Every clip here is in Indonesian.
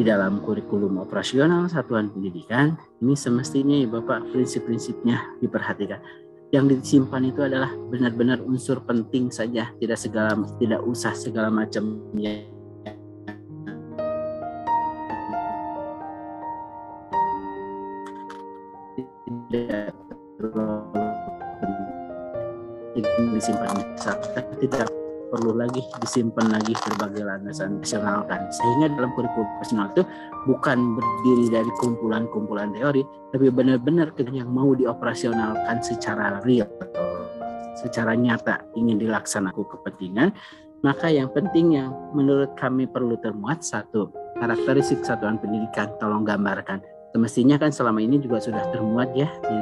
di dalam kurikulum operasional satuan pendidikan, ini semestinya ya Bapak prinsip-prinsipnya diperhatikan. Yang disimpan itu adalah benar-benar unsur penting saja, tidak usah segala macamnya. Tidak disimpan, tidak perlu lagi disimpan lagi berbagai landasan operasionalkan, sehingga dalam kurikulum operasional itu bukan berdiri dari kumpulan-kumpulan teori, tapi benar-benar yang mau dioperasionalkan secara real, secara nyata, ingin dilaksanakan kepentingan. Maka yang penting yang menurut kami perlu termuat, satu, karakteristik satuan pendidikan, tolong gambarkan. Semestinya kan selama ini juga sudah termuat ya di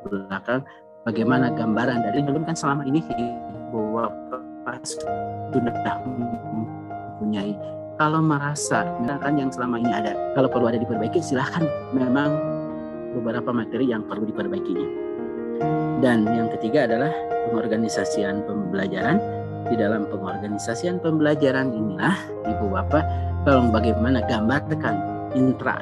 belakang, bagaimana gambaran dari belum kan selama ini bahwa sudah mempunyai, kalau merasa misalkan yang selama ini ada, kalau perlu ada diperbaiki silahkan, memang beberapa materi yang perlu diperbaikinya. Dan yang ketiga adalah pengorganisasian pembelajaran. Di dalam pengorganisasian pembelajaran inilah Ibu Bapak tolong bagaimana gambarkan intra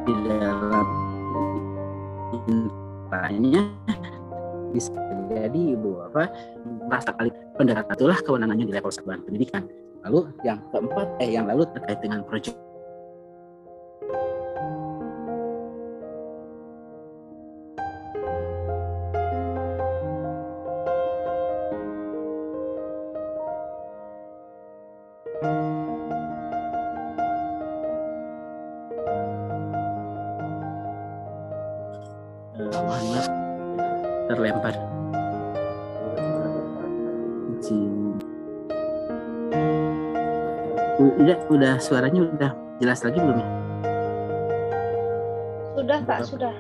di dalam intranya bisa jadi Ibu Bapak merasa kali pendekatan itulah kewenangannya di level satuan pendidikan. Lalu yang keempat yang lalu terkait dengan proyek terlempar. Udah suaranya udah jelas lagi belum ya? Sudah Pak, sudah.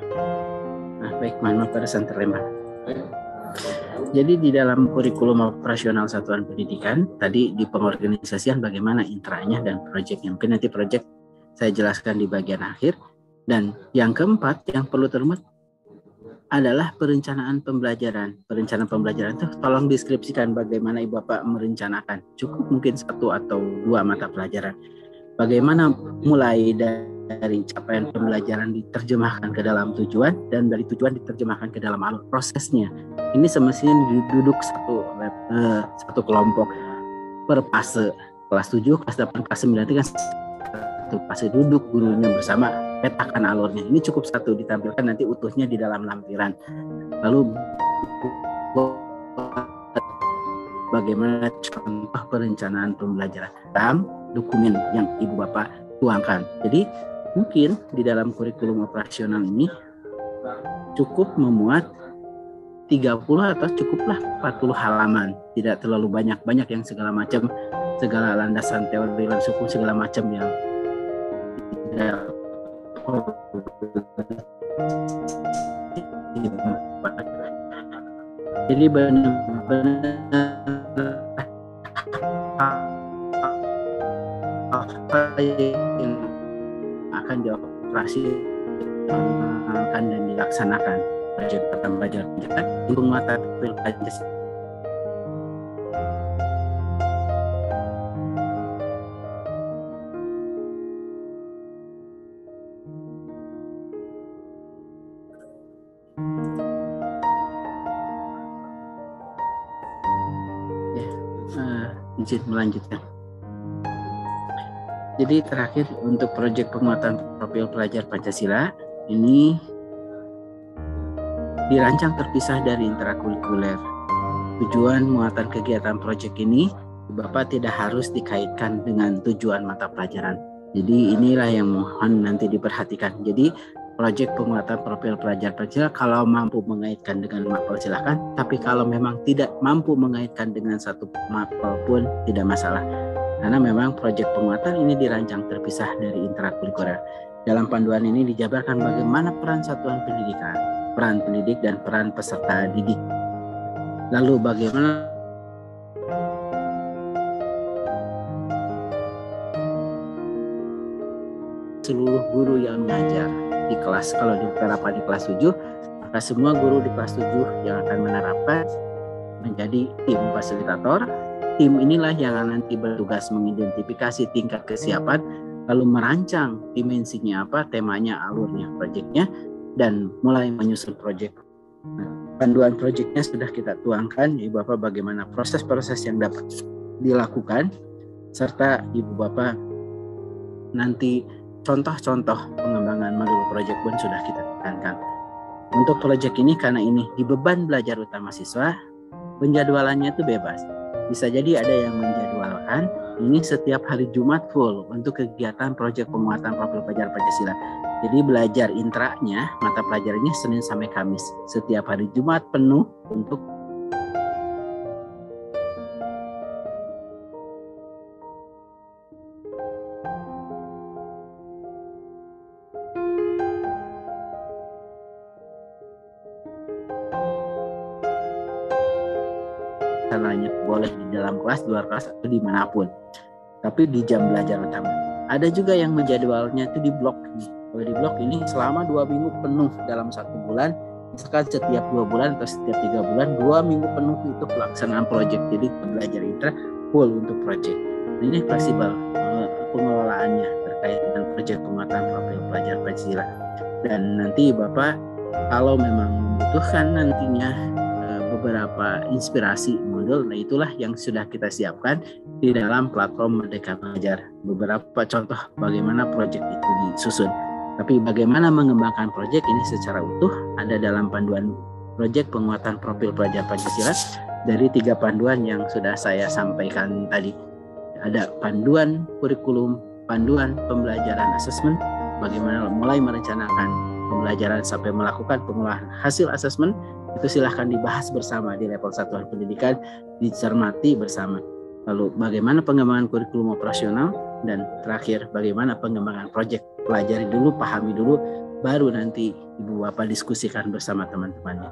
Nah, baik, maaf barusan terlempar. Jadi di dalam kurikulum operasional satuan pendidikan tadi di pengorganisasian bagaimana intranya dan proyeknya. Mungkin nanti proyek saya jelaskan di bagian akhir. Dan yang keempat yang perlu termuat adalah perencanaan pembelajaran. Perencanaan pembelajaran itu tolong deskripsikan bagaimana Ibu Bapak merencanakan. Cukup mungkin 1 atau 2 mata pelajaran. Bagaimana mulai dari capaian pembelajaran diterjemahkan ke dalam tujuan, dan dari tujuan diterjemahkan ke dalam alur prosesnya. Ini semestinya duduk satu kelompok per fase. Kelas 7, kelas 8, kelas 9 itu kan satu fase duduk gurunya bersama, petakan alurnya. Ini cukup 1 ditampilkan nanti utuhnya di dalam lampiran. Lalu bagaimana contoh perencanaan pembelajaran dalam dokumen yang Ibu Bapak tuangkan. Jadi mungkin di dalam kurikulum operasional ini cukup memuat 30 atau cukuplah 40 halaman. Tidak terlalu banyak yang segala macam, segala landasan teori dan suku segala macam yang tidak jadi benar-benar apa yang akan dioperasikan dan dilaksanakan proyek pembelajaran penguatan Pancasila. Izin melanjutkan. Jadi terakhir untuk proyek penguatan profil pelajar Pancasila ini dirancang terpisah dari intrakurikuler. Tujuan muatan kegiatan proyek ini Bapak tidak harus dikaitkan dengan tujuan mata pelajaran. Jadi inilah yang mohon nanti diperhatikan. Jadi proyek penguatan profil pelajar Pancasila kalau mampu mengaitkan dengan mapel silakan, tapi kalau memang tidak mampu mengaitkan dengan satu mapel pun tidak masalah. Karena memang proyek penguatan ini dirancang terpisah dari intrakurikuler. Dalam panduan ini dijabarkan bagaimana peran satuan pendidikan, peran pendidik dan peran peserta didik. Lalu bagaimana seluruh guru yang mengajar di kelas. Kalau diterapkan di kelas 7, maka semua guru di kelas 7 yang akan menerapkan menjadi tim fasilitator. Tim inilah yang nanti bertugas mengidentifikasi tingkat kesiapan, lalu merancang dimensinya apa, temanya, alurnya, proyeknya, dan mulai menyusun proyek. Nah, panduan proyeknya sudah kita tuangkan, Ibu Bapak, bagaimana proses-proses yang dapat dilakukan, serta Ibu Bapak nanti contoh-contoh pengembangan modul proyek pun sudah kita tekankan. Untuk proyek ini, karena ini di beban belajar utama siswa, penjadwalannya itu bebas. Bisa jadi ada yang menjadwalkan ini setiap hari Jumat full untuk kegiatan proyek penguatan profil pelajar Pancasila. Jadi belajar intranya, mata pelajarannya Senin sampai Kamis. Setiap hari Jumat penuh untuk caranya boleh di dalam kelas, luar kelas, atau dimanapun. Tapi di jam belajar utama. Ada juga yang menjadwalnya itu di blok. Kalau di blok ini selama 2 minggu penuh dalam 1 bulan, misalkan setiap 2 bulan atau setiap 3 bulan, 2 minggu penuh itu pelaksanaan proyek. Jadi belajar intra full untuk proyek. Ini fleksibel pengelolaannya terkait dengan proyek penguatan profil pelajar Pancasila. Dan nanti Bapak kalau memang membutuhkan nantinya beberapa inspirasi modul, nah itulah yang sudah kita siapkan di dalam platform Merdeka Belajar. Beberapa contoh bagaimana proyek itu disusun. Tapi bagaimana mengembangkan proyek ini secara utuh ada dalam panduan proyek penguatan profil pelajar Pancasila dari 3 panduan yang sudah saya sampaikan tadi. Ada panduan kurikulum, panduan pembelajaran asesmen, bagaimana mulai merencanakan pembelajaran sampai melakukan pengolahan hasil asesmen. Itu silahkan dibahas bersama di level satuan pendidikan, dicermati bersama. Lalu bagaimana pengembangan kurikulum operasional, dan terakhir bagaimana pengembangan proyek. Pelajari dulu, pahami dulu, baru nanti Ibu Bapak diskusikan bersama teman-temannya.